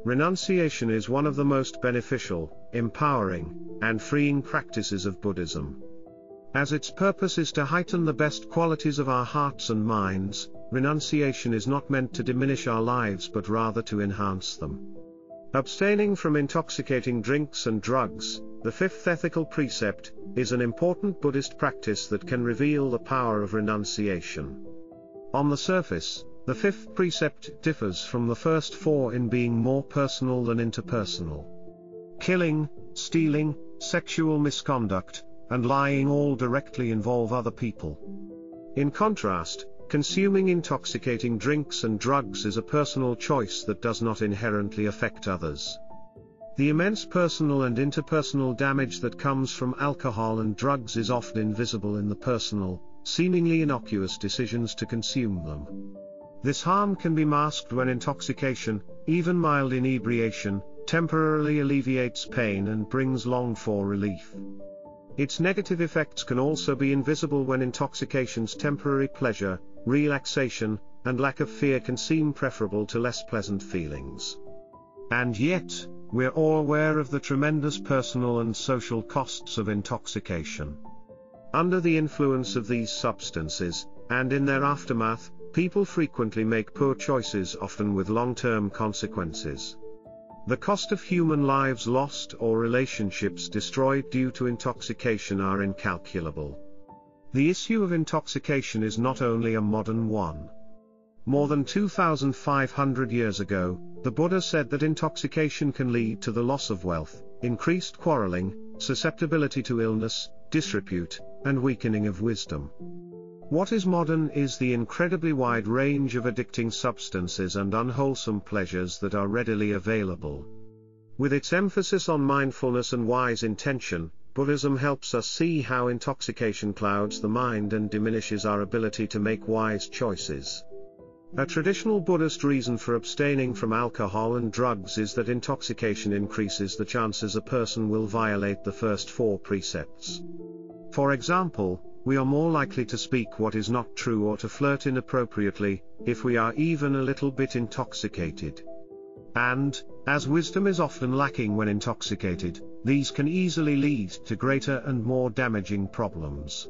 Renunciation is one of the most beneficial, empowering, and freeing practices of Buddhism. As its purpose is to heighten the best qualities of our hearts and minds, renunciation is not meant to diminish our lives but rather to enhance them. Abstaining from intoxicating drinks and drugs, the fifth ethical precept, is an important Buddhist practice that can reveal the power of renunciation. On the surface, the fifth precept differs from the first four in being more personal than interpersonal. Killing, stealing, sexual misconduct, and lying all directly involve other people. In contrast, consuming intoxicating drinks and drugs is a personal choice that does not inherently affect others. The immense personal and interpersonal damage that comes from alcohol and drugs is often invisible in the personal, seemingly innocuous decisions to consume them. This harm can be masked when intoxication, even mild inebriation, temporarily alleviates pain and brings longed-for relief. Its negative effects can also be invisible when intoxication's temporary pleasure, relaxation, and lack of fear can seem preferable to less pleasant feelings. And yet, we're all aware of the tremendous personal and social costs of intoxication. Under the influence of these substances, and in their aftermath, people frequently make poor choices, often with long-term consequences. The cost of human lives lost or relationships destroyed due to intoxication are incalculable. The issue of intoxication is not only a modern one. More than 2,500 years ago, the Buddha said that intoxication can lead to the loss of wealth, increased quarreling, susceptibility to illness, disrepute, and weakening of wisdom. What is modern is the incredibly wide range of addicting substances and unwholesome pleasures that are readily available. With its emphasis on mindfulness and wise intention, Buddhism helps us see how intoxication clouds the mind and diminishes our ability to make wise choices. A traditional Buddhist reason for abstaining from alcohol and drugs is that intoxication increases the chances a person will violate the first four precepts. For example, we are more likely to speak what is not true or to flirt inappropriately, if we are even a little bit intoxicated. And, as wisdom is often lacking when intoxicated, these can easily lead to greater and more damaging problems.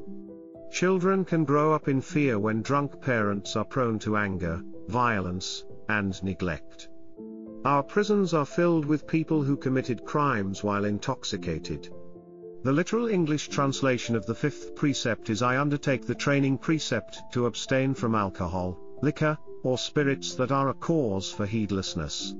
Children can grow up in fear when drunk parents are prone to anger, violence, and neglect. Our prisons are filled with people who committed crimes while intoxicated. The literal English translation of the fifth precept is "I undertake the training precept to abstain from alcohol, liquor, or spirits that are a cause for heedlessness."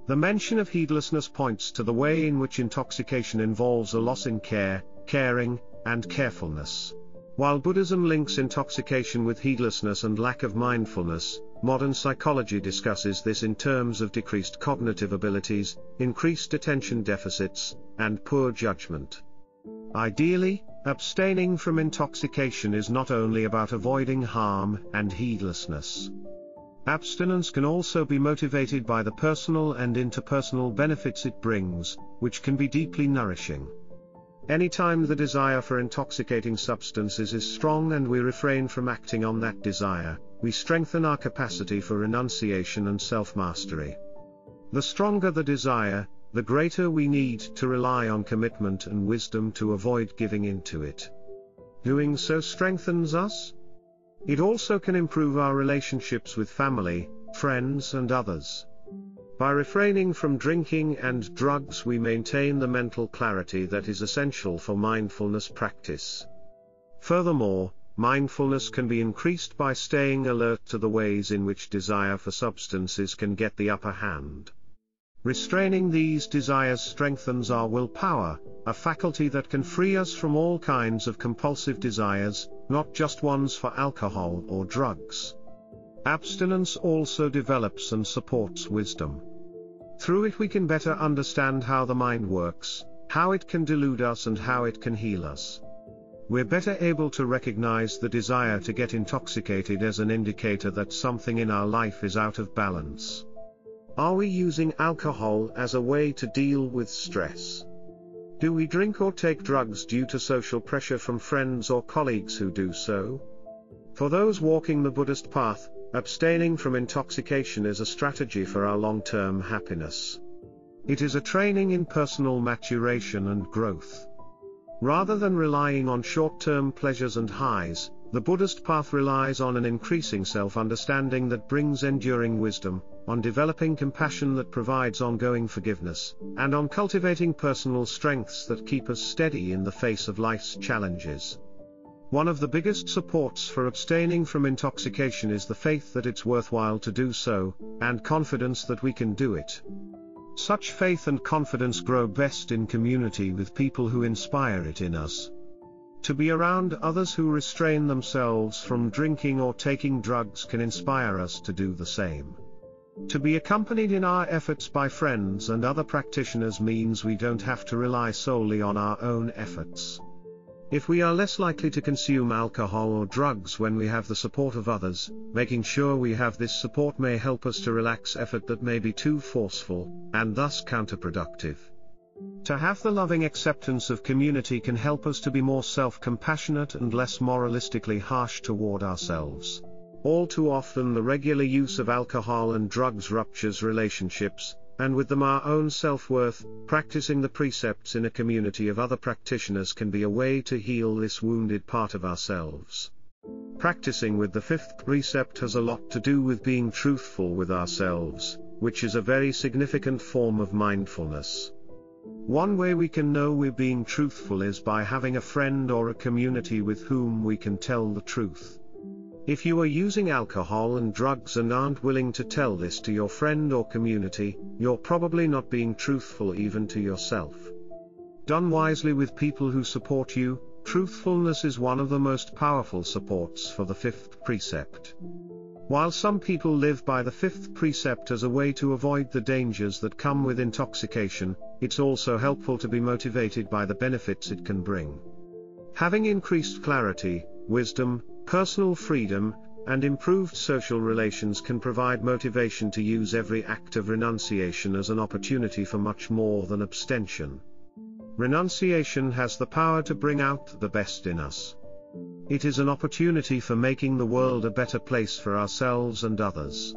The mention of heedlessness points to the way in which intoxication involves a loss in care, caring, and carefulness. While Buddhism links intoxication with heedlessness and lack of mindfulness, modern psychology discusses this in terms of decreased cognitive abilities, increased attention deficits, and poor judgment. Ideally, abstaining from intoxication is not only about avoiding harm and heedlessness. Abstinence can also be motivated by the personal and interpersonal benefits it brings, which can be deeply nourishing. Anytime the desire for intoxicating substances is strong and we refrain from acting on that desire, we strengthen our capacity for renunciation and self-mastery. The stronger the desire, the greater we need to rely on commitment and wisdom to avoid giving in to it. Doing so strengthens us. It also can improve our relationships with family, friends, and others. By refraining from drinking and drugs, we maintain the mental clarity that is essential for mindfulness practice. Furthermore, mindfulness can be increased by staying alert to the ways in which desire for substances can get the upper hand. Restraining these desires strengthens our willpower, a faculty that can free us from all kinds of compulsive desires, not just ones for alcohol or drugs. Abstinence also develops and supports wisdom. Through it we can better understand how the mind works, how it can delude us and how it can heal us. We're better able to recognize the desire to get intoxicated as an indicator that something in our life is out of balance. Are we using alcohol as a way to deal with stress? Do we drink or take drugs due to social pressure from friends or colleagues who do so? For those walking the Buddhist path, abstaining from intoxication is a strategy for our long-term happiness. It is a training in personal maturation and growth. Rather than relying on short-term pleasures and highs, the Buddhist path relies on an increasing self-understanding that brings enduring wisdom, on developing compassion that provides ongoing forgiveness, and on cultivating personal strengths that keep us steady in the face of life's challenges. One of the biggest supports for abstaining from intoxication is the faith that it's worthwhile to do so, and confidence that we can do it. Such faith and confidence grow best in community with people who inspire it in us. To be around others who restrain themselves from drinking or taking drugs can inspire us to do the same. To be accompanied in our efforts by friends and other practitioners means we don't have to rely solely on our own efforts. If we are less likely to consume alcohol or drugs when we have the support of others, making sure we have this support may help us to relax effort that may be too forceful, and thus counterproductive. To have the loving acceptance of community can help us to be more self-compassionate and less moralistically harsh toward ourselves. All too often the regular use of alcohol and drugs ruptures relationships, and with them our own self-worth. Practicing the precepts in a community of other practitioners can be a way to heal this wounded part of ourselves. Practicing with the fifth precept has a lot to do with being truthful with ourselves, which is a very significant form of mindfulness. One way we can know we're being truthful is by having a friend or a community with whom we can tell the truth. If you are using alcohol and drugs and aren't willing to tell this to your friend or community, you're probably not being truthful even to yourself. Done wisely with people who support you, truthfulness is one of the most powerful supports for the fifth precept. While some people live by the fifth precept as a way to avoid the dangers that come with intoxication, it's also helpful to be motivated by the benefits it can bring. Having increased clarity, wisdom, personal freedom, and improved social relations can provide motivation to use every act of renunciation as an opportunity for much more than abstention. Renunciation has the power to bring out the best in us. It is an opportunity for making the world a better place for ourselves and others.